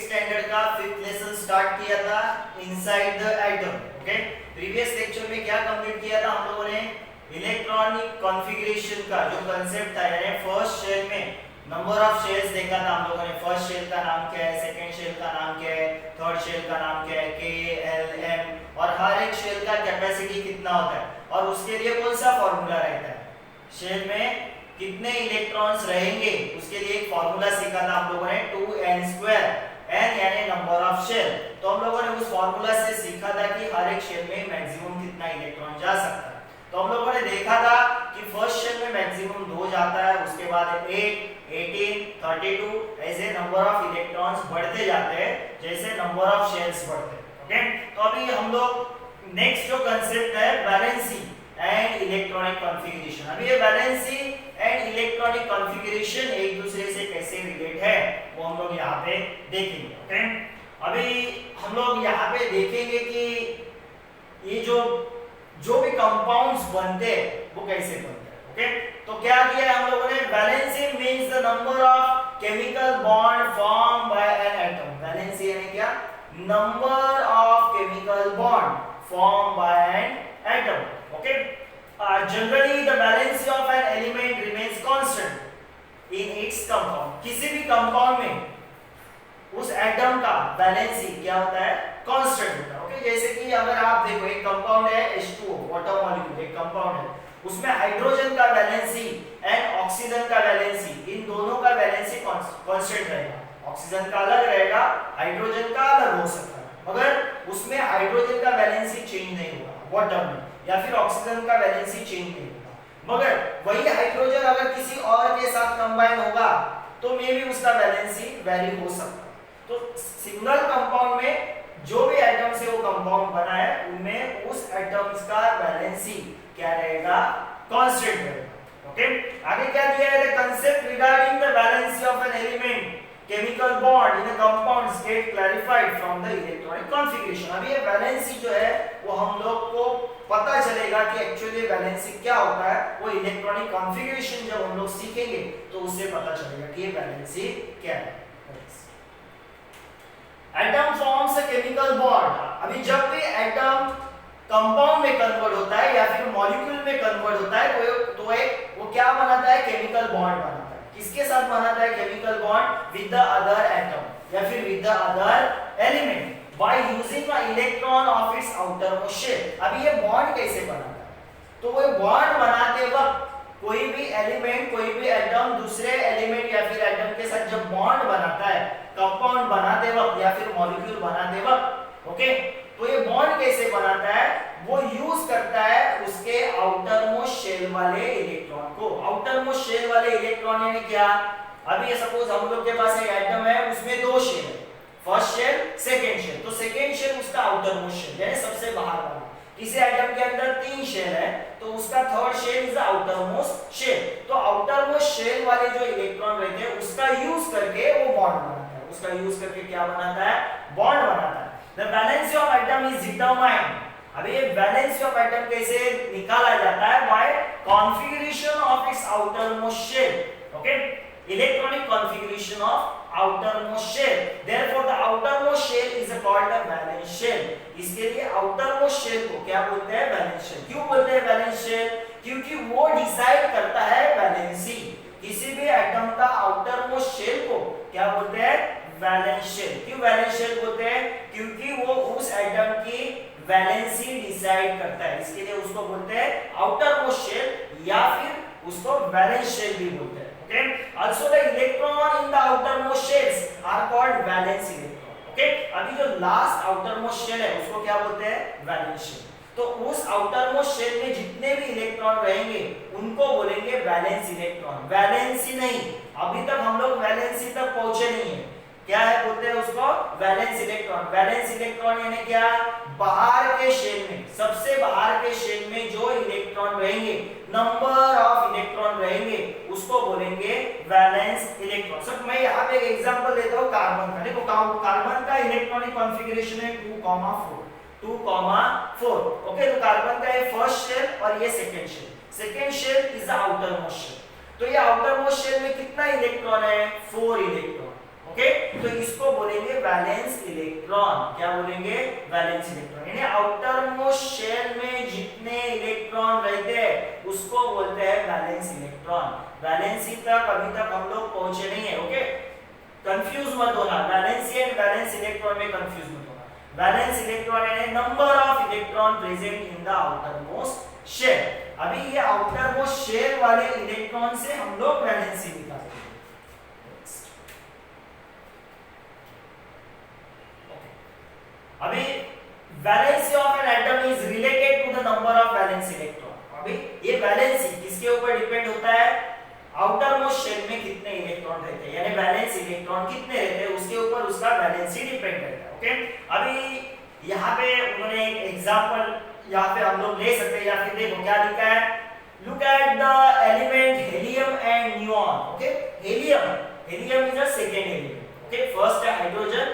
Standard का 5th lesson start किया था inside the atom. Okay, previous lecture में क्या कंप्लीट किया था हम लोगों ने? इलेक्ट्रॉनिक कॉन्फ़िगरेशन का जो कांसेप्ट था, यानी फर्स्ट शेल में नंबर ऑफ शेल्स देखा था हम लोगों ने। फर्स्ट शेल का नाम क्या है, सेकंड शेल का नाम क्या है, थर्ड शेल का नाम क्या है, के एल एम, और हर एक शेल का कैपेसिटी कितना होता है और उसके लिए कौन सा फॉर्मूला रहता है, शेल में कितने इलेक्ट्रॉन्स रहेंगे उसके लिए एक फॉर्मूला सीखा था हम लोगों ने, 2n², n यानी नंबर ऑफ शेल। तो हम लोगों ने उस फॉर्मूला से सीखा था कि हर एक शेल में मैक्सिमम कितना इलेक्ट्रॉन जा सकता है। तो हम लोगों ने देखा था कि फर्स्ट शेल में मैक्सिमम 2 जाता है, उसके बाद 8, 18, 32, ऐसे नंबर ऑफ इलेक्ट्रॉन्स बढ़ते जाते हैं जैसे नंबर ऑफ शेल्स बढ़ते हैं। ओके, तो अभी हम लोग नेक्स्ट जो कांसेप्ट है वैलेंसी एंड इलेक्ट्रॉनिक कॉन्फ़िगरेशन। अभी ये वैलेंसी एंड इलेक्ट्रॉनिक कॉन्फ़िगरेशन एक दूसरे से कैसे रिलेट है वो हम लोग यहाँ पे देखेंगे। ओके, अभी हम लोग यहाँ पे देखेंगे कि ये जो भी कंपाउंड्स बनते हैं वो कैसे बनते हैं। ओके, तो क्या किया है हम लोगों ने? Valency means the number of chemical bond form by an atom. Valency यानी क्या? Number of chemical bond form by an atom. Okay, generally the valency of an element remains constant in its compound. किसी भी compound में उस atom का valency क्या होता है? कांस्टेंट होता है। ओके, जैसे कि अगर आप देखो एक कंपाउंड है H2O, वाटर मॉलिक्यूल एक कंपाउंड है, उसमें हाइड्रोजन का वैलेंसी एंड ऑक्सीजन का वैलेंसी, इन दोनों का वैलेंसी कांस्टेंट रहेगा। ऑक्सीजन का अलग रहेगा, हाइड्रोजन का अलग हो सकता है, मगर उसमें हाइड्रोजन का वैलेंसी चेंज नहीं होगा वाटर में, या फिर ऑक्सीजन का वैलेंसी चेंज नहीं होगा। मगर वही हाइड्रोजन अगर किसी और के साथ कंबाइन होगा तो मे भी उसका वैलेंसी वेरी हो सकता है। तो सिंगल कंपाउंड में जो भी एटम से वो कंपाउंड बना है उनमें उस एटम्स का वैलेंसी क्या रहेगा? कांस्टेंट रहेगा। ओके, आगे क्या दिया है? The concept regarding the valency of an element chemical bond in a compound get clarified from the electronic configuration. अभी ये वैलेंसी जो है वो हम लोग को पता चलेगा कि एक्चुअली वैलेंसी क्या होता है, वो इलेक्ट्रॉनिक कॉन्फ़िगरेशन जब हम लोग सीखेंगे तो उससे पता चलेगा कि ये वैलेंसी क्या है। Atom forms a chemical bond. अभी जब भी एटम कंपाउंड में कन्वर्ट होता है या फिर मॉलिक्यूल में कन्वर्ट होता है तो वो क्या बनाता है? केमिकल बॉन्ड बनाता है। किसके साथ बनाता है chemical bond? With the other atom या फिर with the other element by using a electron of its outermost shell. अभी ये बॉन्ड कैसे बनाता है? तो वो बॉन्ड बनाते वक्त कोई भी एलिमेंट, कोई भी एटम दूसरे एलिमेंट या फिर एटम के साथ जब बॉन्ड बनाता है, कंपाउंड बनाते वक्त या फिर मॉलिक्यूल बनाते वक्त, ओके, तो ये बॉन्ड कैसे बनाता है? वो यूज करता है उसके आउटर मोस्ट शेल वाले इलेक्ट्रॉन को। आउटर मोस्ट शेल वाले इलेक्ट्रॉन यानी क्या? अभी सपोज हम लोग के पास एक एटम है, उसमें 2 शेल है, फर्स्ट शेल, सेकंड शेल। तो सेकंड शेल उसका आउटर मोस्ट शेल यानी सबसे बाहर वाला। किसी एटम के अंदर 3 शेल है तो उसका third shell is outermost shell. तो आउटर मोस्ट शेल वाले जो इलेक्ट्रॉन रहते हैं उसका यूज करके वो बॉन्ड बनाता है। उसका यूज करके क्या बनाता है? बॉन्ड बनाता है। The valency of atom is determined. अभी ये वैलेंसी ऑफ एटम कैसे निकाला जाता है? By configuration of its outermost shell. Okay, electronic configuration of outermost shell. Therefore, the outermost shell is called a valence shell. इसके लिए outermost shell को क्या बोलते हैं? valence shell. क्यों बोलते हैं valence shell? क्योंकि वो डिसाइड करता है वैलेंसी। किसी भी एटम का outermost shell को क्या बोलते हैं? valence shell. क्यों valence shell बोलते हैं? क्योंकि वो उस एटम की वैलेंसी डिसाइड करता है, इसके लिए उसको बोलते हैं outermost shell या फिर उसको valence shell भी बोलते हैं। Okay, also the electron in the outermost shells are called valence electron. Okay, अभी जो लास्ट outermost shell है उसको क्या बोलते हैं? valence shell. तो उस outermost shell में जितने भी इलेक्ट्रॉन रहेंगे उनको बोलेंगे valence electron. वैलेंसी नहीं, अभी तक हम लोग वैलेंसी तक पहुंचे नहीं है। क्या है बोलते हैं उसको? Valence electron. वैलेंस इलेक्ट्रॉन यानी क्या? बाहर के शेल में, सबसे बाहर के शेल में जो इलेक्ट्रॉन रहेंगे, नंबर ऑफ इलेक्ट्रॉन रहेंगे, उसको बोलेंगे वैलेंस इलेक्ट्रॉन। सब मैं यहाँ पे एक एग्जांपल देता हूँ कार्बन का। देखो कार्बन का इलेक्ट्रॉनिक कॉन्फ़िगरेशन है 2,4 2,4। ओके, तो कार्बन का ये फर्स्ट शेल और ये second shell. Second shell is the outermost shell. तो ये आउटर मोस्ट शेल में कितना इलेक्ट्रॉन है? 4 इलेक्ट्रॉन। ओके, तो इसको बोलेंगे वैलेंस इलेक्ट्रॉन। क्या बोलेंगे? Valence electron. यानी आउटर मोस्ट शेल में जितने इलेक्ट्रॉन रहते हैं उसको बोलते हैं वैलेंस इलेक्ट्रॉन। वैलेंसी तक अभी तक हम लोग पहुंचे नहीं है। ओके, कंफ्यूज मत होना, वैलेंसी एंड वैलेंस इलेक्ट्रॉन में कंफ्यूज मत होना। वैलेंस इलेक्ट्रॉन यानी number of electron present in the outermost shell. अभी ये आउटर मोस्ट शेल वाले इलेक्ट्रॉन से हम लोग वैलेंसी निकालेंगे। अभी valency of an atom is related to the number of valence electron. अभी ये वैलेंसी किसके ऊपर डिपेंड होता है? आउटर मोस्ट शेल में कितने इलेक्ट्रॉन रहते हैं, यानी वैलेंस इलेक्ट्रॉन कितने रहते हैं उसके ऊपर उसका वैलेंसी डिपेंड करता है। ओके, अभी यहाँ पे उन्होंने एक एग्जांपल यहाँ पे हम लोग ले सकते हैं, या फिर देखो क्या लिखा है, look at the element helium and neon. Okay, helium is a second element. Okay, first है हाइड्रोजन,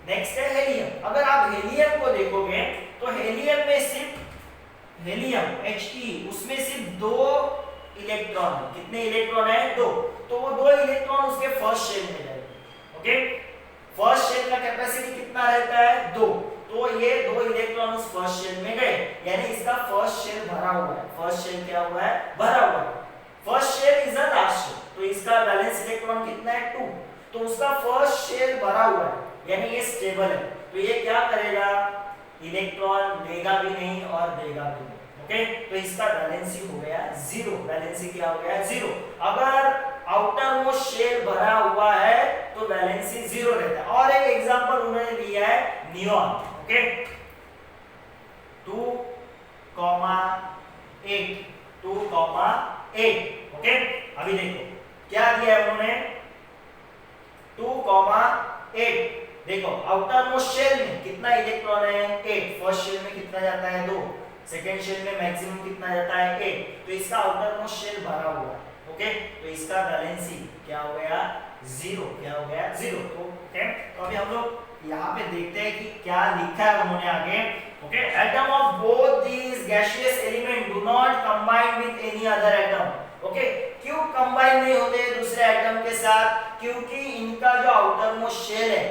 नेक्स्ट है हेलियम। अगर आप हेलियम को देखोगे तो हेलियम में सिर्फ हेलियम He उसमें सिर्फ 2 इलेक्ट्रॉन। कितने इलेक्ट्रॉन है? 2। तो वो 2 इलेक्ट्रॉन उसके फर्स्ट शेल में जाएंगे। ओके, फर्स्ट शेल का कैपेसिटी कितना रहता है? 2। तो ये 2 इलेक्ट्रॉन उस फर्स्ट शेल में गए, यानी इसका फर्स्ट शेल भरा हुआ है। फर्स्ट शेल क्या हुआ है? भरा हुआ है। First shell is a last shell, तो इसका वैलेंस इलेक्ट्रॉन कितना है? 2। तो उसका फर्स्ट शेल भरा हुआ है, यानी ये स्टेबल है। तो ये क्या करेगा? इलेक्ट्रॉन लेगा भी नहीं और देगा भी नहीं। ओके, तो इसका वैलेंसी हो गया 0। वैलेंसी क्या हो गया? 0। अगर आउटर मोस्ट शेल भरा हुआ है तो वैलेंसी 0 रहता है। और एक एग्जांपल उन्होंने दिया है नियॉन। ओके, 2,8 ओके, अभी देखो क्या दिया है उन्होंने, 2,8। देखो आउटर मोस्ट शेल में कितना इलेक्ट्रॉन है? 8। फर्स्ट शेल में कितना जाता है? 2। सेकेंड शेल में मैक्सिमम कितना जाता है? 8। तो इसका आउटर मोस्ट शेल भरा हुआ है। ओके, तो इसका वैलेंसी क्या हो गया? 0। क्या हो गया? 0। तो ओके, तो अभी हम लोग यहाँ पे देखते हैं कि क्या लिखा है उन्होंने आगे। Okay, atom of both these gaseous element do not combine with any other atom. Okay, क्यों कंबाइन नहीं होते दूसरे एटम के साथ? क्योंकि इनका जो आउटर मोस्ट शेल है,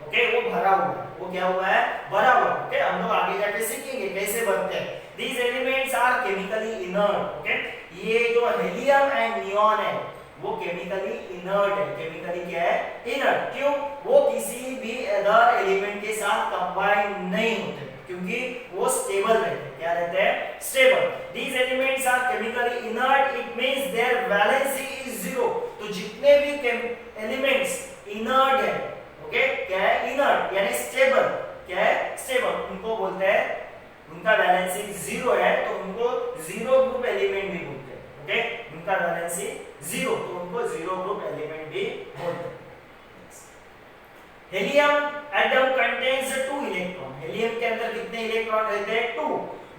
ओके, वो भरा हुआ है। वो क्या हुआ है? भरा हुआ है। ओके, हम लोग आगे जाके सीखेंगे कैसे बनते हैं। These elements are chemically inert. Okay, ये जो हेलियम एंड नियॉन है वो केमिकली इनर्ट है। केमिकली क्या है? इनर्ट। क्यों? वो किसी भी अदर एलिमेंट के साथ कंबाइन नहीं होते, क्योंकि वो स्टेबल रहते हैं। क्या रहते हैं? Stable. These elements are chemically inert. It means their valency is 0. तो जितने भी एलिमेंट्स इनर्ट है, ओके, क्या है? इनर्ट, यानी स्टेबल। क्या है? स्टेबल। उनको बोलते हैं, उनका वैलेंसी 0 है तो उनको 0 ग्रुप एलिमेंट भी बोलते हैं। ओके, उनका वैलेंसी 0 तो उनको 0 ग्रुप एलिमेंट भी बोलते हैं। Helium atom contains 2 electron. Helium के अंदर कितने इलेक्ट्रॉन रहते हैं? 2,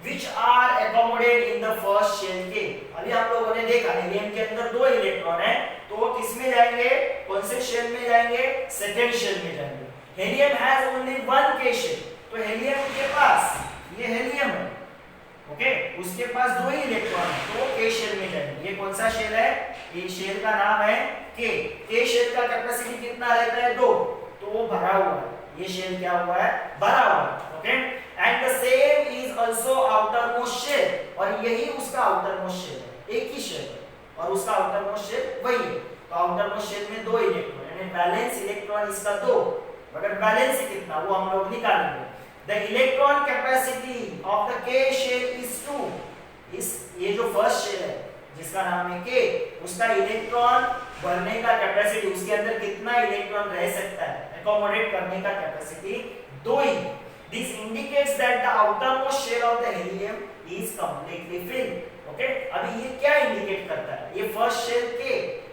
which are accommodated in the first shell के। अभी आप लोगों ने देखा हेलियम के अंदर 2 इलेक्ट्रॉन है, तो वो किस में जाएंगे? कौन से शेल में जाएंगे? सेकेंड शेल में जाएंगे। Helium has only 1 k shell. तो हेलियम के पास, ये हेलियम है, ओके, उसके पास 2 ही इलेक्ट्रॉन है, तो k शेल में जाएंगे। ये कौन सा शेल है? ये शेल का नाम है k। k शेल का कैपेसिटी कितना रहता है? 2। तो वो भरा हुआ है। ये शेल क्या हुआ है? भरा हुआ है। Okay, and the same is also outermost shell. और यही उसका आउटर मोस्ट शेल है, एक ही शेल है और उसका आउटर मोस्ट शेल वही है। तो आउटर मोस्ट शेल में 2 इलेक्ट्रॉन, यानी बैलेंस इलेक्ट्रॉन इसका 2। मगर बैलेंस कितना वो हम लोग निकालेंगे। The electron capacity of the K shell is 2. ये जो फर्स्ट शेल है जिसका नाम है K, उसका इलेक्ट्रॉन भरने का कैपेसिटी, उसके अंदर कितना इलेक्ट्रॉन रह सकता है, एकोमोडेट करने का capacity 2 he. This indicates that the outermost shell of the helium is completely filled. Okay, अभी ये क्या इंडिकेट करता है? ये फर्स्ट शेल K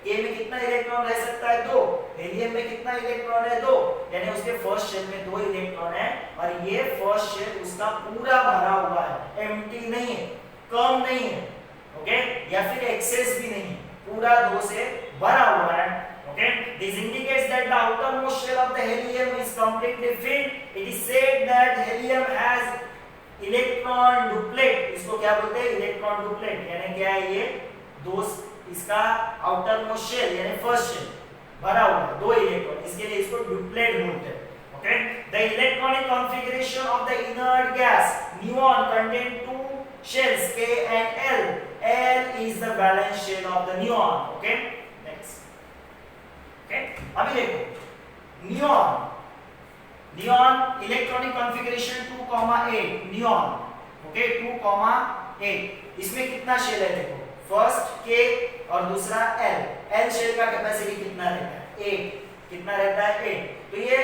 में कितना इलेक्ट्रॉन रह सकता है? 2। हेलियम में कितना इलेक्ट्रॉन है? 2, यानी उसके फर्स्ट शेल में 2 इलेक्ट्रॉन है और ये फर्स्ट शेल उसका पूरा भरा हुआ है, एम्प्टी नहीं है, कम नहीं है, ओके, या फिर एक्सेस भी नहीं, पूरा 2 से भरा हुआ है। Okay, this indicates that the outermost shell of the helium is completely filled. It is said that helium has electron duplet. इसको क्या बोलते हैं? Electron duplet. यानी क्या है? ये 2, इसका आउटर मोस्ट शेल यानी फर्स्ट शेल भरा हुआ है 2 इलेक्ट्रॉन, इसके लिए इसको डुप्लेट बोलते हैं। Okay, configuration of the inert gas neon contain two shells K and L. L is the valence shell of the neon. Okay, next. Okay, अभी देखो neon electronic configuration 2,8 neon. Okay 2,8 इसमें कितना shell है देखो, first K और दूसरा L. L shell का capacity कितना रहता है 8. कितना रहता है 8. तो ये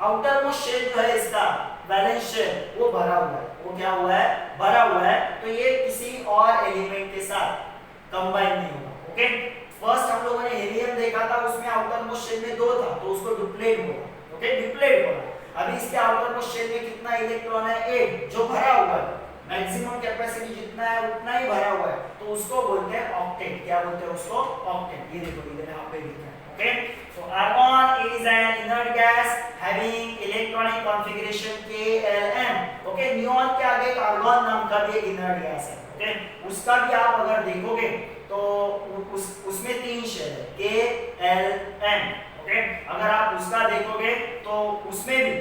आउटर मोस्ट शेल जो है इसका वैलेंस शेल वो भरा हुआ है. वो क्या हुआ है, भरा हुआ है. तो ये किसी और एलिमेंट के साथ कंबाइन नहीं होगा. ओके, फर्स्ट हम लोगों ने हीलियम देखा था, उसमें आउटर मोस्ट शेल में 2 था तो उसको डुप्लेट बोला. ओके, डुप्लेट बोला. अभी इसके आउटर मोस्ट शेल में कितना इलेक्ट्रॉन है 8 जो भरा हुआ है. मैक्सिमम कैपेसिटी जितना है उतना ही भरा हुआ है तो उसको बोलते हैं ऑक्टेट. क्या बोलते हैं उसको, ऑक्टेट. ये देखो इधर यहाँ पे लिखा है. Okay, so argon is an inert gas having electronic configuration KLM. Okay, neon के आगे एक आर्गन नाम का भी एक इनर्ट गैस है. ओके, उसका भी आप अगर देखोगे तो उसमें 3 शेल है KLM. ओके, अगर आप उसका देखोगे तो उसमें भी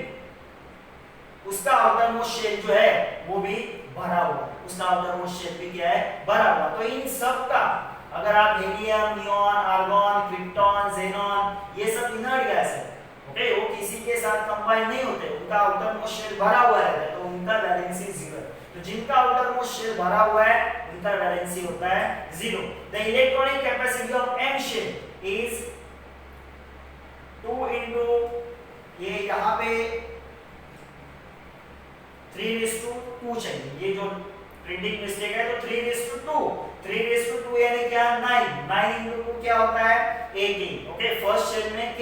उसका आउटर मोस्ट शेल जो है वो भी भरा हुआ है. उसका आउटर मोस्ट शेल भी क्या है, भरा हुआ. तो इन सब का अगर आप helium, neon, argon, krypton, xenon ये सब इनर्ट गैस है. ओके, वो किसी के साथ कंबाइन नहीं होते. उनका आउटर मोस्ट शेल भरा हुआ रहता है तो उनका वैलेंसी 0. तो जिनका आउटर मोस्ट शेल भरा हुआ है उनका वैलेंसी होता है 0. The electronic capacity of M shell is 2 into ये यहाँ पे 3:2 चाहिए. ये जो प्रिंटिंग मिस्टेक है तो 3:2 यानी क्या 9 into 2 क्या होता है 18. ओके, फर्स्ट शेल में K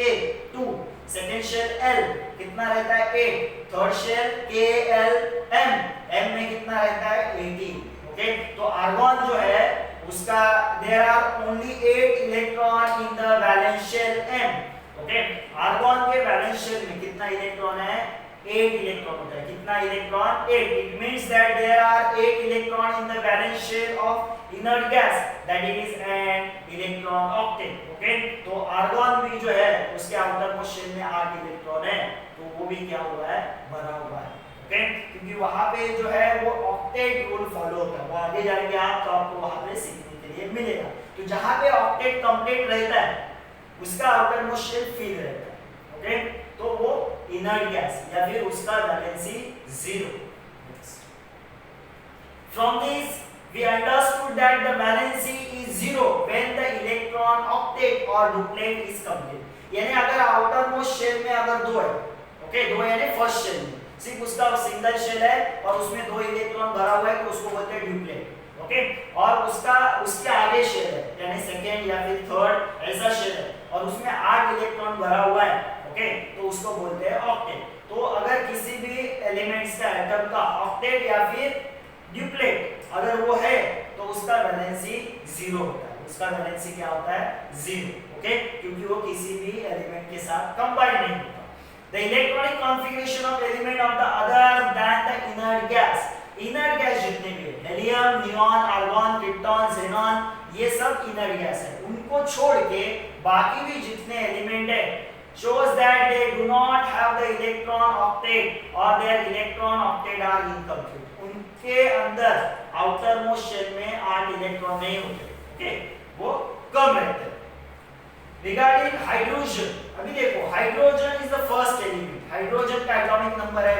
2, सेकंड शेल L कितना रहता है 8, थर्ड शेल KL M में कितना रहता है 18. ओके, तो आर्गन जो है उसका there are only 8 electron in the valence shell M. Okay, argon के वैलेंस शेल में कितना इलेक्ट्रॉन है 8 इलेक्ट्रॉन होता है. कितना electron 8. It means that there are 8 electron in the valence shell of inert gas that is an electron octet. Okay, तो argon भी जो है उसके आउटर मोस्ट शेल में 8 इलेक्ट्रॉन है तो वो भी क्या हुआ है, भरा हुआ है. ओके, क्योंकि वहां पे जो है वो ऑक्टेट रूल फॉलो होता है. वो आगे जाएंगे आप तो आपको वहां पे सीखने के लिए मिलेगा. तो जहां पे ऑक्टेट कंप्लीट रहता है उसका आउटर मोस्ट शेल फिल रहता है. ओके, तो वो इनर्ट गैस या फिर उसका valency 0. From this we understood that the valency is 0 when the electron octet or duplet is complete. यानी अगर आउटर मोस्ट शेल में अगर 2 है, ओके 2 यानी फर्स्ट शेल में सिर्फ उसका सिंगल शेल है और उसमें 2 इलेक्ट्रॉन भरा हुआ है तो उसको बोलते हैं ड्यूप्लेट. ओके, और उसके आगे शेल है यानी सेकेंड या फिर थर्ड ऐसा शेल है और उसमें 8 इलेक्ट्रॉन भरा हुआ है. ओके, तो उसको बोलते हैं ऑक्टेट. तो अगर किसी भी एलिमेंट्स का एटम का ऑक्टेट या फिर ड्यूप्लेट अगर वो है तो उसका वैलेंसी 0 होता है. उसका वैलेंसी क्या होता है 0. ओके, क्योंकि वो किसी भी एलिमेंट के साथ कंबाइन नहीं होता. The electronic configuration of element of the other than the inert gas. Inert gas जितने भी helium, neon, argon, krypton, xenon ये सब इनर्ट गैस है. उनको छोड़ के बाकी भी जितने एलिमेंट है shows that they do not have the electron octet or their electron octet are incomplete. उनके अंदर आउटर मोस्ट शेल में 8 इलेक्ट्रॉन नहीं होते. ओके, वो कम रहते हैं. रिगार्डिंग हाइड्रोजन, अभी देखो hydrogen is the first element. Hydrogen का एटॉमिक नंबर है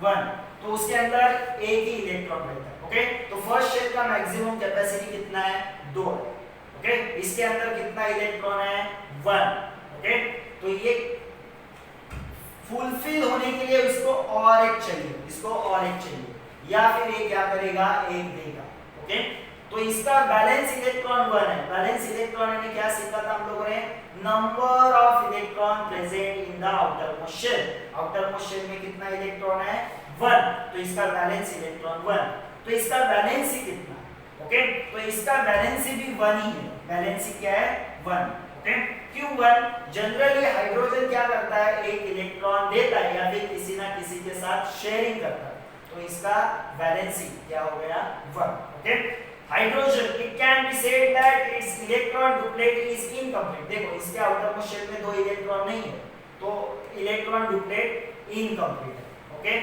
1, तो उसके अंदर एक ही इलेक्ट्रॉन रहता है. ओके, तो फर्स्ट शेल का मैक्सिमम कैपेसिटी कितना है 2 है. ओके, इसके अंदर कितना इलेक्ट्रॉन है 1. ओके, तो ये फुलफिल होने के लिए इसको और एक चाहिए, या फिर ये क्या करेगा एक देगा. ओके, तो इसका बैलेंस इलेक्ट्रॉन 1 है. बैलेंस इलेक्ट्रॉन ने क्या सीखा था हम लोगों ने, number of electron present in the outermost shell. Outermost shell में कितना इलेक्ट्रॉन है 1, तो इसका बैलेंस इलेक्ट्रॉन 1. तो इसका बैलेंसी कितना, ओके, तो इसका बैलेंसी भी 1 ही है. बैलेंसी क्या है 1. ओके, क्यों 1? जनरली हाइड्रोजन क्या करता है, एक इलेक्ट्रॉन देता है या फिर किसी ना किसी के साथ शेयरिंग करता है. तो इसका बैलेंसी क्या हो गया 1. Okay, hydrogen it can be said that it's electron duplet is incomplete. देखो इसके आउटर मोस्ट शेल में 2 इलेक्ट्रॉन नहीं है तो इलेक्ट्रॉन डुप्लेट इनकम्प्लीट है। ओके,